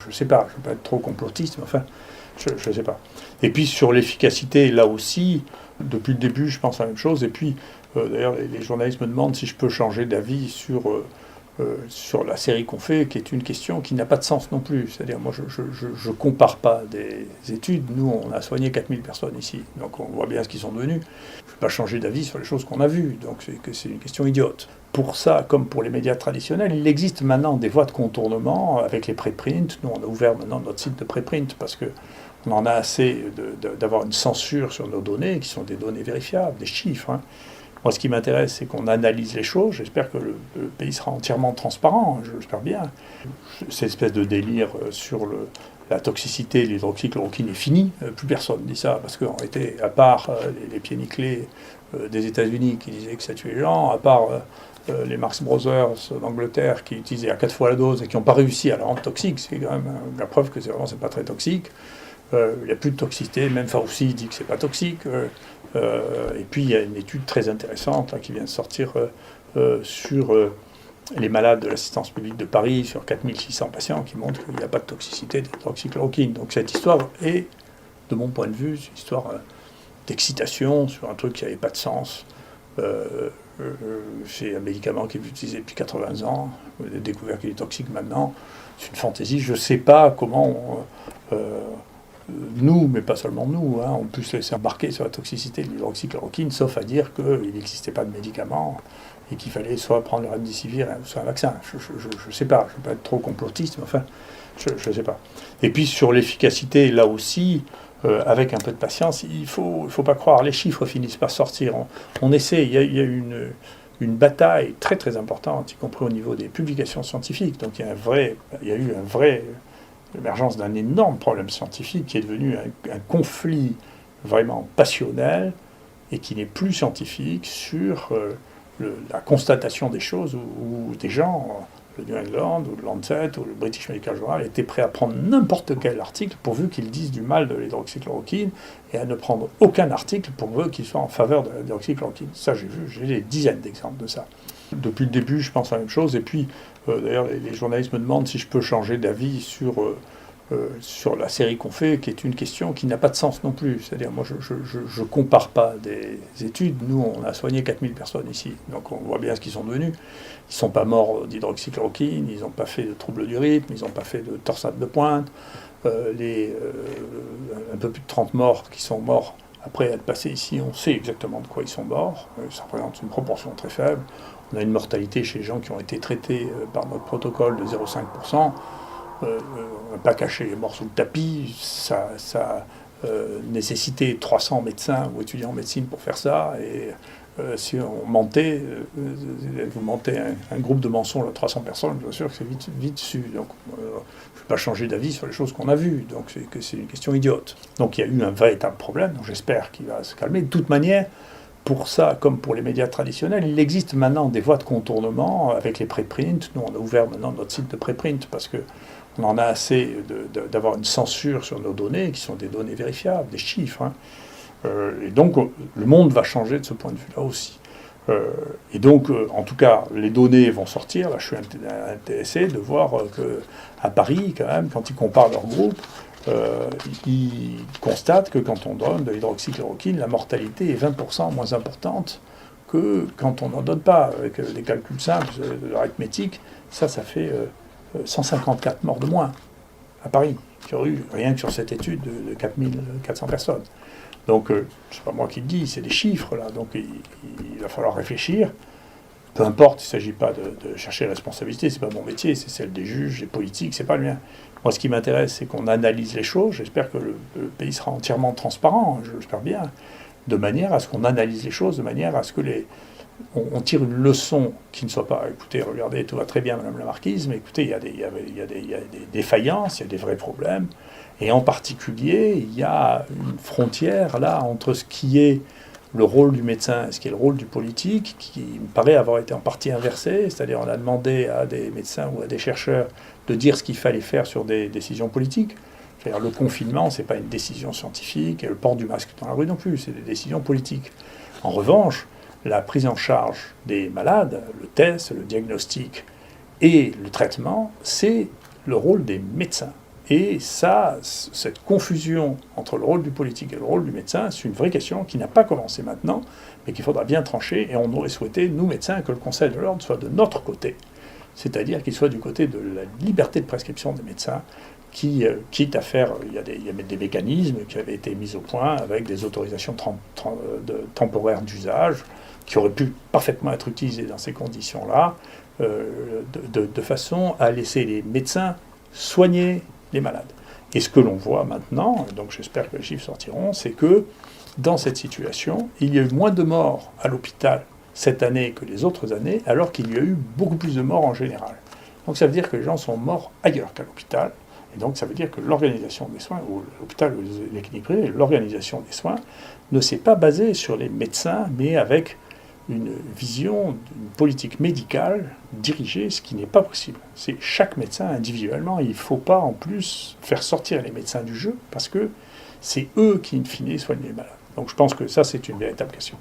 Je ne sais pas, je ne veux pas être trop complotiste, mais enfin, je ne sais pas. Et puis sur l'efficacité, là aussi, depuis le début, je pense la même chose. Et puis, d'ailleurs, les journalistes me demandent si je peux changer d'avis sur la série qu'on fait, qui est une question qui n'a pas de sens non plus. C'est-à-dire, moi, je ne compare pas des études. Nous, on a soigné 4000 personnes ici, donc on voit bien ce qu'ils sont devenus. Je ne vais pas changer d'avis sur les choses qu'on a vues, donc c'est une question idiote. Pour ça, comme pour les médias traditionnels, il existe maintenant des voies de contournement avec les préprints. Nous, on a ouvert maintenant notre site de préprint parce qu'on en a assez d'avoir une censure sur nos données, qui sont des données vérifiables, des chiffres. Hein. Moi, ce qui m'intéresse, c'est qu'on analyse les choses. J'espère que le pays sera entièrement transparent, j'espère bien. Cette espèce de délire sur la toxicité de l'hydroxychloroquine est fini. Plus personne dit ça, parce qu'en réalité, à part les pieds nickelés des États-Unis qui disaient que ça tuait les gens, à part les Marx Brothers d'Angleterre qui utilisaient à 4 fois la dose et qui n'ont pas réussi à la rendre toxique, c'est quand même la preuve que c'est pas très toxique. Il n'y a plus de toxicité, même Fauci dit que c'est pas toxique. Et puis il y a une étude très intéressante là, qui vient de sortir sur les malades de l'assistance publique de Paris, sur 4600 patients, qui montrent qu'il n'y a pas de toxicité d'hydroxychloroquine. Donc cette histoire est, de mon point de vue, une histoire d'excitation sur un truc qui n'avait pas de sens. C'est un médicament qui est utilisé depuis 80 ans, on a découvert qu'il est toxique maintenant. C'est une fantaisie, je ne sais pas comment nous, mais pas seulement nous, hein, on peut se laisser embarquer sur la toxicité de l'hydroxychloroquine, sauf à dire qu'il n'existait pas de médicament et qu'il fallait soit prendre le remdesivir, soit un vaccin. Je ne sais pas, je ne veux pas être trop complotiste, mais enfin, je ne sais pas. Et puis sur l'efficacité, là aussi, avec un peu de patience, il faut pas croire, les chiffres finissent par sortir. On essaie, il y a une bataille très très importante, y compris au niveau des publications scientifiques. Donc il y a eu l'émergence d'un énorme problème scientifique qui est devenu un conflit vraiment passionnel et qui n'est plus scientifique sur la constatation des choses où des gens, le New England ou le Lancet ou le British Medical Journal, étaient prêts à prendre n'importe quel article pourvu qu'ils disent du mal de l'hydroxychloroquine et à ne prendre aucun article pourvu qu'il soit en faveur de l'hydroxychloroquine. Ça, j'ai des dizaines d'exemples de ça. Depuis le début, je pense la même chose. Et puis, d'ailleurs, les journalistes me demandent si je peux changer d'avis sur la série qu'on fait, qui est une question qui n'a pas de sens non plus. C'est-à-dire, moi, je ne compare pas des études. Nous, on a soigné 4000 personnes ici, donc on voit bien ce qu'ils sont devenus. Ils ne sont pas morts d'hydroxychloroquine, ils n'ont pas fait de troubles du rythme, ils n'ont pas fait de torsade de pointe. Un peu plus de 30 morts qui sont morts après être passés ici, on sait exactement de quoi ils sont morts. Ça représente une proportion très faible. On a une mortalité chez les gens qui ont été traités par notre protocole de 0,5%. On n'a pas caché les morts sous le tapis, ça nécessitait 300 médecins ou étudiants en médecine pour faire ça, et si on mentait, vous mentez un groupe de mensonges à 300 personnes, je suis sûr que c'est vite su. Donc je ne vais pas changer d'avis sur les choses qu'on a vues, donc c'est une question idiote. Donc il y a eu un véritable problème, donc j'espère qu'il va se calmer. De toute manière, pour ça, comme pour les médias traditionnels, il existe maintenant des voies de contournement avec les préprints. Nous, on a ouvert maintenant notre site de préprint parce qu'on en a assez d'avoir une censure sur nos données, qui sont des données vérifiables, des chiffres. Hein. Et donc, le monde va changer de ce point de vue-là aussi. Et donc, en tout cas, les données vont sortir. Là, je suis intéressé de voir qu'à Paris, quand même, quand ils comparent leurs groupes, ils constatent que quand on donne de l'hydroxychloroquine, la mortalité est 20% moins importante que quand on n'en donne pas. Avec des calculs simples, de l'arithmétique, ça fait 154 morts de moins à Paris, qui aurait eu rien que sur cette étude de 4400 personnes. Donc, c'est pas moi qui le dis, c'est des chiffres, là. Donc, il va falloir réfléchir. Peu importe, il ne s'agit pas de chercher la responsabilité, c'est pas mon métier, c'est celle des juges, des politiques, c'est pas le mien. Moi, ce qui m'intéresse, c'est qu'on analyse les choses. J'espère que le pays sera entièrement transparent, j'espère bien, de manière à ce qu'on analyse les choses, de manière à ce que on tire une leçon qui ne soit pas, écoutez, regardez, tout va très bien, Madame la Marquise, mais écoutez, il y a des défaillances, il y a des vrais problèmes, et en particulier, il y a une frontière, là, entre ce qui est le rôle du médecin et ce qui est le rôle du politique, qui me paraît avoir été en partie inversé, c'est-à-dire on a demandé à des médecins ou à des chercheurs de dire ce qu'il fallait faire sur des décisions politiques. C'est-à-dire le confinement, ce n'est pas une décision scientifique, et le port du masque dans la rue non plus, c'est des décisions politiques. En revanche, la prise en charge des malades, le test, le diagnostic et le traitement, c'est le rôle des médecins. Et ça, cette confusion entre le rôle du politique et le rôle du médecin, c'est une vraie question qui n'a pas commencé maintenant, mais qu'il faudra bien trancher. Et on aurait souhaité, nous médecins, que le Conseil de l'ordre soit de notre côté, c'est-à-dire qu'il soit du côté de la liberté de prescription des médecins, qui, quitte à faire, il y a des mécanismes qui avaient été mis au point avec des autorisations temporaires d'usage, qui auraient pu parfaitement être utilisées dans ces conditions-là, de façon à laisser les médecins soigner les malades. Et ce que l'on voit maintenant, donc j'espère que les chiffres sortiront, c'est que dans cette situation, il y a eu moins de morts à l'hôpital cette année que les autres années, alors qu'il y a eu beaucoup plus de morts en général. Donc ça veut dire que les gens sont morts ailleurs qu'à l'hôpital, et donc ça veut dire que l'organisation des soins, ou l'hôpital ou les cliniques privées, l'organisation des soins ne s'est pas basée sur les médecins, mais avec une vision, une politique médicale dirigée, ce qui n'est pas possible. C'est chaque médecin individuellement. Il ne faut pas en plus faire sortir les médecins du jeu, parce que c'est eux qui, in fine, soignent les malades. Donc je pense que ça, c'est une véritable question.